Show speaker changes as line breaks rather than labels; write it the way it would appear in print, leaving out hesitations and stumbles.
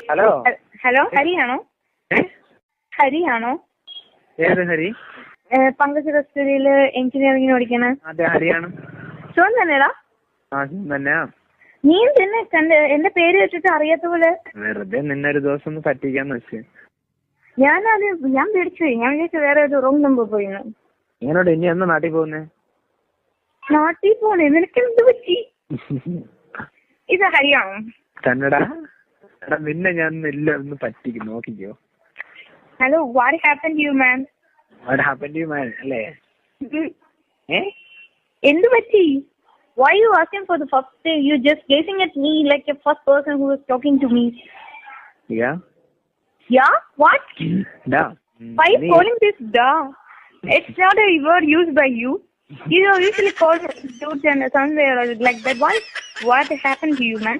Hello
hello, ഹരിയാണോ? ഹരിയാണോ?
ഏത് ഹരി?
പങ്കജ് കസ്തൂരിയില് എഞ്ചിനീയറിംഗിന് പഠിക്കണ.
അതെ, ഹരിയാണ്.
ശിവൻ തന്നെടാ?
ആ, തന്നെയാ.
നീ തന്നെ എന്റെ പേര് വെച്ചിട്ട് അറിയാത്ത പോലെ.
വെറുതെ നിന്നൊരു ദിവസം ഒന്ന് പറ്റിക്കാന്ന് വെച്ച്.
ഞാൻ പേടിച്ചു പോയി. ഞാൻ വിചാരിച്ചു വേറെ ഒരു റോങ് നമ്പർ പോയിന്ന്.
ഇങ്ങനോട് ഇനി എന്നാ നാട്ടിൽ പോകുന്നേ?
നാട്ടിൽ പോണേ? നിനക്ക് എന്ത് പറ്റി? ഇത് ഹരിയാണോ?
തന്നെടാ. എടാ, നിന്നെ ഞാൻ ഇല്ല ഒന്ന് പറ്റിക്കും, നോക്കിക്കോ.
Hello, what happen to you man?
What happen to you man അല്ലേ?
എന്ത് പറ്റി? Why you asking for the first thing? You just gazing at me like a first person who is talking to me.
Yeah?
Yeah? What?
Da.
Why you calling this da? It's not a word used by you. You usually call dudes and somewhere like that. What happened to you, man?